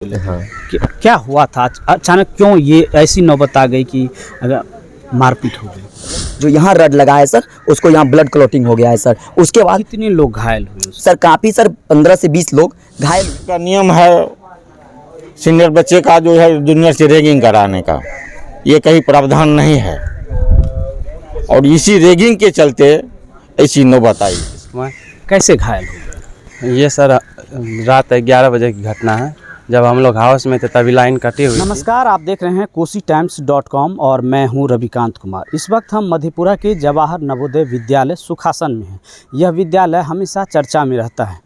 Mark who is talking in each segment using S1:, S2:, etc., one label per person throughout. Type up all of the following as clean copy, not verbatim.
S1: हाँ।
S2: क्या हुआ था अचानक, क्यों ये ऐसी नौबत आ गई कि अगर मारपीट हो गई?
S1: जो यहाँ रड लगा है सर, उसको यहाँ ब्लड क्लॉटिंग हो गया है सर। उसके बाद
S2: कितने लोग घायल हुए?
S1: सर काफ़ी सर 15 से 20 लोग घायल
S3: का नियम है सीनियर बच्चे का जो है जूनियर से रैगिंग कराने का, ये कहीं प्रावधान नहीं है और इसी रैगिंग के चलते ऐसी नौबत आई।
S2: कैसे घायल हो गए?
S4: ये सर रात 11 बजे की घटना है, जब हम लोग हाउस में थे तभी लाइन कटी हुई थी।
S2: नमस्कार, आप देख रहे हैं KosiTimes.com और मैं हूं रविकांत कुमार। इस वक्त हम मधेपुरा के जवाहर नवोदय विद्यालय सुखासन में हैं। यह विद्यालय हमेशा चर्चा में रहता है।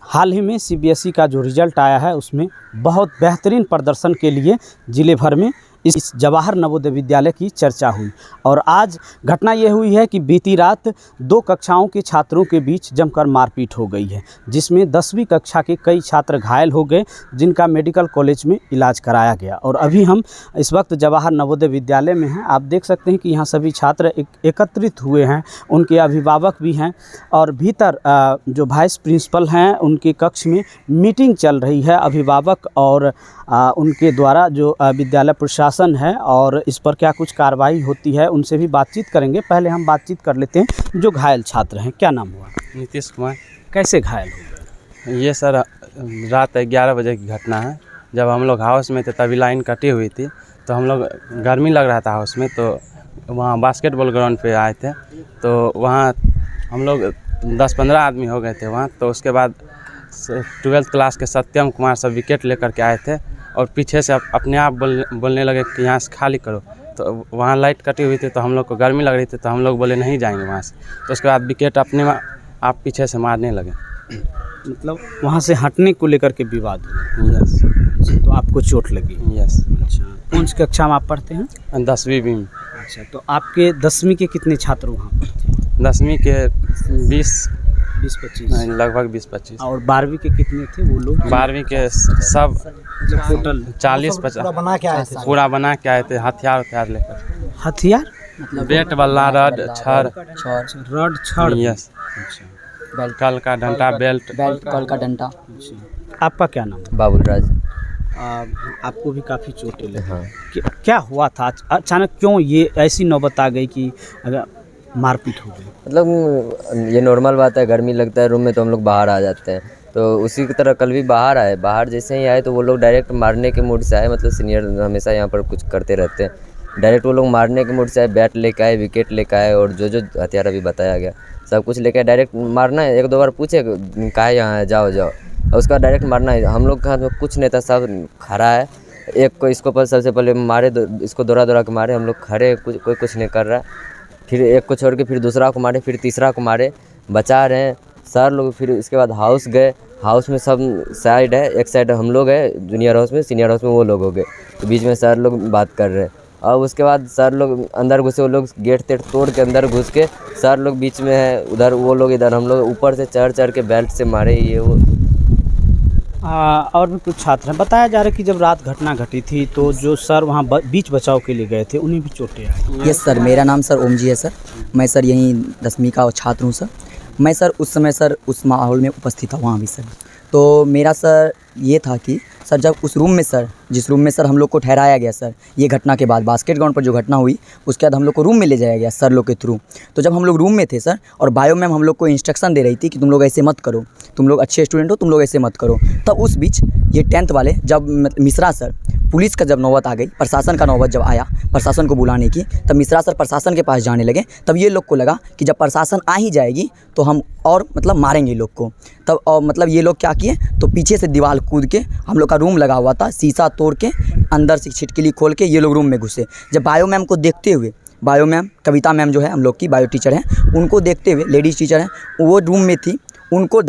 S2: हाल ही में CBSE का जो रिजल्ट आया है उसमें बहुत बेहतरीन प्रदर्शन के लिए जिले भर में इस जवाहर नवोदय विद्यालय की चर्चा हुई। और आज घटना ये हुई है कि बीती रात 2 कक्षाओं के छात्रों के बीच जमकर मारपीट हो गई है, जिसमें 10वीं कक्षा के कई छात्र घायल हो गए, जिनका मेडिकल कॉलेज में इलाज कराया गया। और अभी हम इस वक्त जवाहर नवोदय विद्यालय में हैं। आप देख सकते हैं कि यहाँ सभी छात्र एकत्रित हुए हैं, उनके अभिभावक भी हैं और भीतर जो वाइस प्रिंसिपल हैं उनके कक्ष में मीटिंग चल रही है। अभिभावक और उनके द्वारा जो विद्यालय प्रशासन है और इस पर क्या कुछ कार्रवाई होती है उनसे भी बातचीत करेंगे। पहले हम बातचीत कर लेते हैं जो घायल छात्र हैं। क्या नाम हुआ?
S4: नीतीश कुमार।
S2: कैसे घायल हो गए?
S4: ये सर रात 11 बजे की घटना है, जब हम लोग हाउस में थे तभी लाइन कटी हुई थी, तो हम लोग गर्मी लग रहा था हाउस में, तो वहाँ बास्केटबॉल ग्राउंड पे आए थे। तो वहाँ हम लोग 10-15 आदमी हो गए थे वहाँ। तो उसके बाद 12th क्लास के सत्यम कुमार सब विकेट लेकर के आए थे और पीछे से अपने आप बोलने लगे कि यहाँ से खाली करो। तो वहाँ लाइट कटी हुई थी, तो हम लोग को गर्मी लग रही थी, तो हम लोग बोले नहीं जाएंगे वहाँ से। तो उसके बाद विकेट अपने आप पीछे से मारने लगे।
S2: मतलब वहाँ से हटने को लेकर के विवाद हुआ?
S4: यस।
S2: तो आपको चोट लगी?
S4: यस।
S2: अच्छा, कौन सी कक्षा में आप पढ़ते हैं?
S4: 10वीं में।
S2: अच्छा, तो आपके 10वीं के कितने छात्र वहाँ पर थे?
S4: 10वीं के
S2: 20-25
S4: लगभग 20-25।
S2: और 12वीं के कितने थे वो लोग?
S4: 12वीं के सब
S2: टोटल
S4: 40-50 पूरा बना के आए थे, हथियार लेकर।
S2: हथियार
S4: मतलब बेट बल्ला, रड, छड़।
S2: रड, छड़?
S4: यस।
S2: अच्छा,
S4: कल का डंडा, बेल्ट
S1: कल का डंडा।
S2: अच्छा, आपका क्या नाम है?
S1: बाबुलराज।
S2: आपको भी काफ़ी चोटें लगी?
S1: हाँ।
S2: क्या हुआ था अचानक, क्यों ये ऐसी नौबत आ गई कि अगर मारपीट हो गई?
S5: मतलब ये नॉर्मल बात है, गर्मी लगता है रूम में तो हम लोग बाहर आ जाते हैं। तो उसी की तरह कल भी बाहर आए, बाहर जैसे ही आए तो वो लोग डायरेक्ट मारने के मूड से आए। मतलब सीनियर हमेशा यहाँ पर कुछ करते रहते हैं, डायरेक्ट वो लोग मारने के मूड से आए। बैट लेके आए, विकेट लेके आए और जो जो हथियार अभी बताया गया सब कुछ लेके आए। डायरेक्ट मारना है, 1-2 बार पूछे कहा यहाँ है, जाओ और उसका डायरेक्ट मारना है। हम लोग के हाथ में कुछ नहीं था, सब खड़ा है। एक को इसको पर सबसे पहले मारे, इसको दौड़ा के मारे। हम लोग खड़े, कोई कुछ नहीं कर रहा। फिर एक को छोड़ के फिर दूसरा को मारे, फिर तीसरा को मारे, बचा रहे हैं सर लोग। फिर इसके बाद हाउस गए, हाउस में सब साइड है, एक साइड हम लोग है जूनियर हाउस में, सीनियर हाउस में वो लोग हो गए। तो बीच में सर लोग बात कर रहे हैं। और उसके बाद सर लोग अंदर घुसे, वो लोग गेट तोड़ के अंदर घुस के सर लोग बीच में है, उधर वो लोग इधर, हम लोग ऊपर से चढ़ के बेल्ट से मारे ये वो।
S2: और भी कुछ छात्र हैं। बताया जा रहा है कि जब रात घटना घटी थी तो जो सर वहाँ बीच बचाव के लिए गए थे उन्हें भी चोटें आई?
S1: यस सर, मेरा नाम सर ओम जी है सर। मैं सर यहीं 10वीं का छात्र हूँ सर। मैं सर उस समय सर उस माहौल में उपस्थित था वहाँ भी सर। तो मेरा सर ये था कि सर जब उस रूम में सर, जिस रूम में सर हम लोग को ठहराया गया सर, ये घटना के बाद बास्केट ग्राउंड पर जो घटना हुई उसके बाद हम लोग को रूम में ले जाया गया सर लोग के थ्रू। तो जब हम लोग रूम में थे सर और बायो मैम हम लोग को इंस्ट्रक्शन दे रही थी कि तुम लोग ऐसे मत करो, तुम लोग अच्छे स्टूडेंट हो, तुम लोग ऐसे मत करो। तब उस बीच ये 10th वाले जब मिश्रा सर, पुलिस का जब नौबत आ गई, प्रशासन का नौबत जब आया प्रशासन को बुलाने की, तब मिश्रा सर प्रशासन के पास जाने लगे। तब ये लोग को लगा कि जब प्रशासन आ ही जाएगी तो हम और मतलब मारेंगे लोग को। तब और मतलब ये लोग क्या किए, तो पीछे से दीवार कूद के, हम लोग का रूम लगा हुआ था, शीशा तोड़ के अंदर से छिटकिली खोल के ये लोग रूम में घुसे। जब बायो मैम को देखते हुए, बायो मैम कविता मैम जो है हम लोग की बायो टीचर हैं, उनको देखते हुए, लेडीज़ टीचर हैं, वो रूम में थी, उनको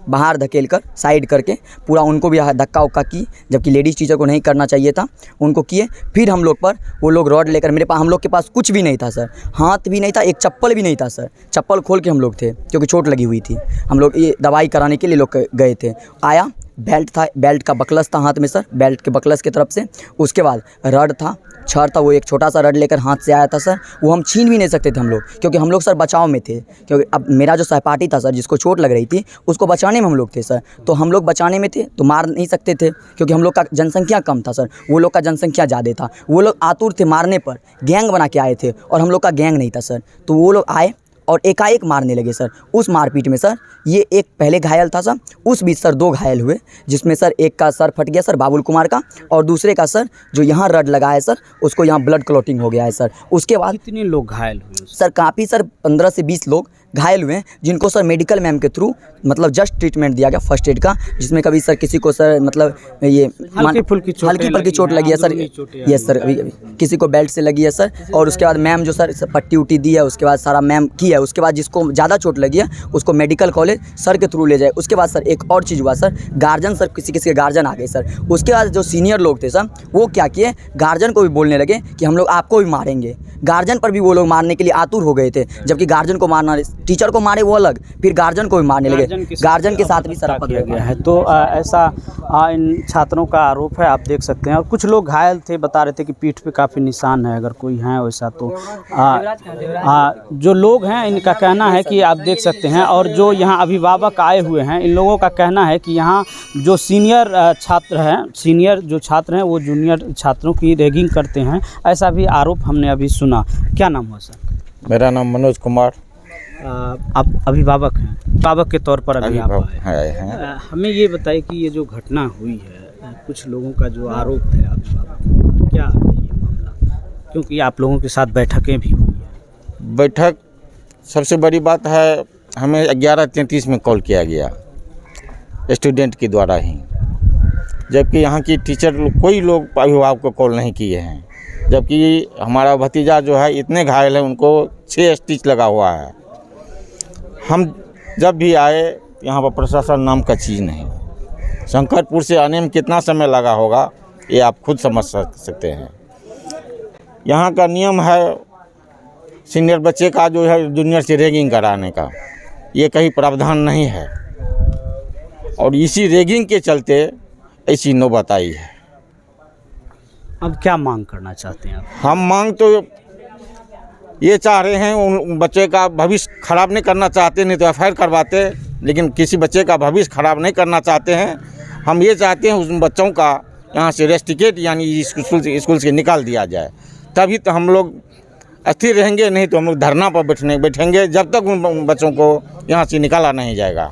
S1: बाहर धकेल कर साइड करके पूरा उनको भी धक्का उक्का की, जबकि लेडीज़ टीचर को नहीं करना चाहिए था, उनको किए। फिर हम लोग पर वो लोग रॉड लेकर, हम लोग के पास कुछ भी नहीं था सर, हाथ भी नहीं था, एक चप्पल भी नहीं था सर। चप्पल खोल के हम लोग थे क्योंकि चोट लगी हुई थी। हम लोग ये दवाई कराने के लिए लोग गए थे। आया, बेल्ट था, बेल्ट का बकलस था हाथ में सर, बेल्ट के बकलस की तरफ से। उसके बाद रड था, छड़ था वो एक छोटा सा रड लेकर हाथ से आया था सर, वो हम छीन भी नहीं सकते थे हम लोग, क्योंकि हम लोग सर बचाव में थे। क्योंकि अब मेरा जो सहपाठी था सर, जिसको चोट लग रही थी, उसको बचाने में हम लोग थे सर। तो हम लोग बचाने में थे तो मार नहीं सकते थे, क्योंकि हम लोग का जनसंख्या कम था सर, वो लोग का जनसंख्या ज़्यादा था। वो लोग आतुर थे मारने पर, गैंग बना के आए थे और हम लोग का गैंग नहीं था सर। तो वो लोग आए और एकाएक मारने लगे सर। उस मारपीट में सर ये एक पहले घायल था सर, उस बीच सर 2 घायल हुए, जिसमें सर एक का सर फट गया सर बाबुल कुमार का, और दूसरे का सर जो यहाँ रड लगा है सर, उसको यहाँ ब्लड क्लॉटिंग हो गया है सर। उसके बाद
S2: कितने लोग घायल हुए?
S1: सर काफ़ी सर 15 से 20 लोग घायल हुए हैं, जिनको सर मेडिकल मैम के थ्रू मतलब जस्ट ट्रीटमेंट दिया गया फर्स्ट एड का, जिसमें कभी सर किसी को सर मतलब ये
S2: हल्की फुल्की
S1: चोट लगी है सर। यस सर, अभी किसी को बेल्ट से लगी है सर। और उसके बाद मैम जो सर पट्टी उट्टी दी है, उसके बाद सारा मैम की है। उसके बाद जिसको ज़्यादा चोट लगी है उसको मेडिकल कॉलेज सर के थ्रू ले जाए। उसके बाद सर एक और चीज़ हुआ सर, गार्जियन सर किसी के गार्जियन आ गए सर। उसके बाद जो सीनियर लोग थे सर, वो क्या किए, गार्जियन को भी बोलने लगे कि हम लोग आपको भी मारेंगे। गार्जियन पर भी वो लोग मारने के लिए आतुर हो गए थे, जबकि गार्जियन को मारना, टीचर को मारे वो अलग, फिर गार्जियन को भी मारने लगे। गार्जियन के साथ भी शराफत
S2: किया गया है। तो ऐसा इन छात्रों का आरोप है, आप देख सकते हैं। और कुछ लोग घायल थे, बता रहे थे कि पीठ पे काफ़ी निशान है, अगर कोई है वैसा तो जो लोग हैं इनका कहना है कि आप देख सकते हैं। और जो यहाँ अभिभावक आए हुए हैं, इन लोगों का कहना है कि यहाँ जो सीनियर छात्र हैं, सीनियर जो छात्र हैं वो जूनियर छात्रों की रैगिंग करते हैं, ऐसा भी आरोप हमने अभी सुना। क्या नाम हुआ सर?
S3: मेरा नाम मनोज कुमार।
S2: आप अभिभावक हैं, अभिभावक के तौर पर अभी आप आए
S3: हैं।
S2: हमें ये बताइए कि ये जो घटना हुई है, कुछ लोगों का जो आरोप है अभिभावक, क्या है ये मामला? क्योंकि आप लोगों के साथ बैठकें भी हुई है।
S3: बैठक, सबसे बड़ी बात है, हमें 11:33 में कॉल किया गया स्टूडेंट के द्वारा ही, जबकि यहाँ की टीचर कोई लोग अभिभावक को कॉल नहीं किए हैं। जबकि हमारा भतीजा जो है इतने घायल है, उनको 6 स्टिच लगा हुआ है। हम जब भी आए यहाँ पर प्रशासन नाम का चीज़ नहीं। शंकरपुर से आने में कितना समय लगा होगा ये आप खुद समझ सकते हैं। यहाँ का नियम है सीनियर बच्चे का जो है जूनियर से रैगिंग कराने का, ये कहीं प्रावधान नहीं है, और इसी रैगिंग के चलते ऐसी नौबत आई है।
S2: अब क्या मांग करना चाहते हैं आप?
S3: हम मांग तो ये चाह रहे हैं, उन बच्चे का भविष्य खराब नहीं करना चाहते, नहीं तो एफआईआर करवाते, लेकिन किसी बच्चे का भविष्य खराब नहीं करना चाहते हैं। हम ये चाहते हैं उन बच्चों का यहाँ से रेस्टिकेट यानी स्कूल से निकाल दिया जाए, तभी तो हम लोग अस्थिर रहेंगे, नहीं तो हम लोग धरना पर बैठेंगे जब तक उन बच्चों को यहाँ से निकाला नहीं जाएगा।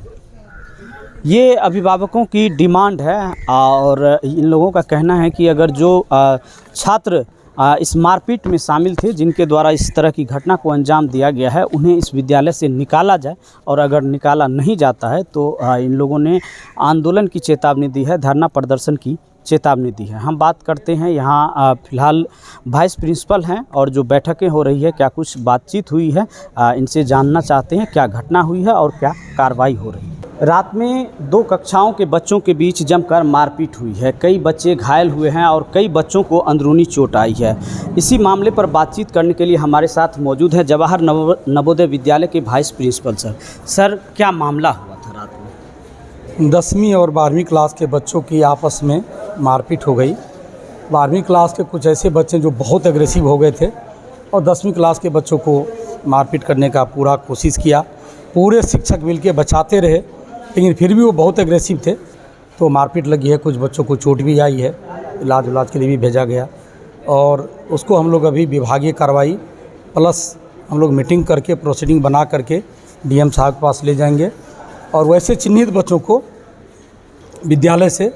S2: ये अभिभावकों की डिमांड है, और इन लोगों का कहना है कि अगर जो छात्र इस मारपीट में शामिल थे, जिनके द्वारा इस तरह की घटना को अंजाम दिया गया है, उन्हें इस विद्यालय से निकाला जाए, और अगर निकाला नहीं जाता है तो इन लोगों ने आंदोलन की चेतावनी दी है, धरना प्रदर्शन की चेतावनी दी है। हम बात करते हैं यहाँ फ़िलहाल वाइस प्रिंसिपल हैं, और जो बैठकें हो रही है, क्या कुछ बातचीत हुई है, इनसे जानना चाहते हैं क्या घटना हुई है और क्या कार्रवाई हो रही है। रात में 2 कक्षाओं के बच्चों के बीच जमकर मारपीट हुई है, कई बच्चे घायल हुए हैं और कई बच्चों को अंदरूनी चोट आई है। इसी मामले पर बातचीत करने के लिए हमारे साथ मौजूद है जवाहर नवोदय विद्यालय के वाइस प्रिंसिपल सर, क्या मामला हुआ था रात में?
S6: 10वीं और 12वीं क्लास के बच्चों की आपस में मारपीट हो गई। 12वीं क्लास के कुछ ऐसे बच्चे जो बहुत एग्रेसिव हो गए थे, और 10वीं क्लास के बच्चों को मारपीट करने का पूरा कोशिश किया। पूरे शिक्षक मिलके बचाते रहे, लेकिन फिर भी वो बहुत एग्रेसिव थे, तो मारपीट लगी है। कुछ बच्चों को चोट भी आई है, इलाज के लिए भी भेजा गया, और उसको हम लोग अभी विभागीय कार्रवाई प्लस हम लोग मीटिंग करके प्रोसीडिंग बना करके डीएम साहब के पास ले जाएंगे, और वैसे चिन्हित बच्चों को विद्यालय से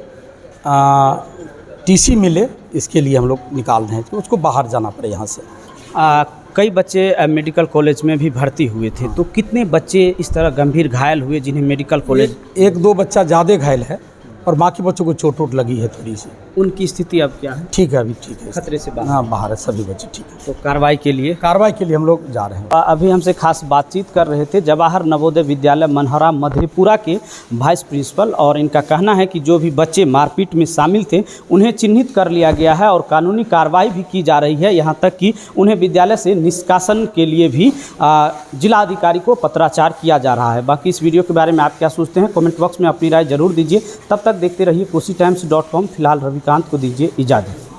S6: टीसी मिले, इसके लिए हम लोग निकाल रहे हैं कि उसको बाहर जाना पड़े यहाँ से।
S2: कई बच्चे मेडिकल कॉलेज में भी भर्ती हुए थे, तो कितने बच्चे इस तरह गंभीर घायल हुए जिन्हें मेडिकल कॉलेज?
S6: 1-2 बच्चा ज़्यादा घायल है, और बाकी बच्चों को चोट लगी है थोड़ी सी।
S2: उनकी स्थिति अब क्या है?
S6: ठीक है, अभी ठीक है,
S2: खतरे से बाहर?
S6: हाँ, बाहर है, सभी बच्चे ठीक है।
S2: तो कार्रवाई के लिए
S6: हम लोग जा रहे हैं।
S2: अभी हमसे खास बातचीत कर रहे थे जवाहर नवोदय विद्यालय मनहरा मधेपुरा के वाइस प्रिंसिपल, और इनका कहना है कि जो भी बच्चे मारपीट में शामिल थे उन्हें चिन्हित कर लिया गया है और कानूनी कार्रवाई भी की जा रही है, यहाँ तक कि उन्हें विद्यालय से निष्कासन के लिए भी जिलाधिकारी को पत्राचार किया जा रहा है। बाकी इस वीडियो के बारे में आप क्या सोचते हैं, कमेंट बॉक्स में अपनी राय जरूर दीजिए। तब तक देखते रहिए KosiTimes.com। फिलहाल रविकांत को दीजिए इजाज़त।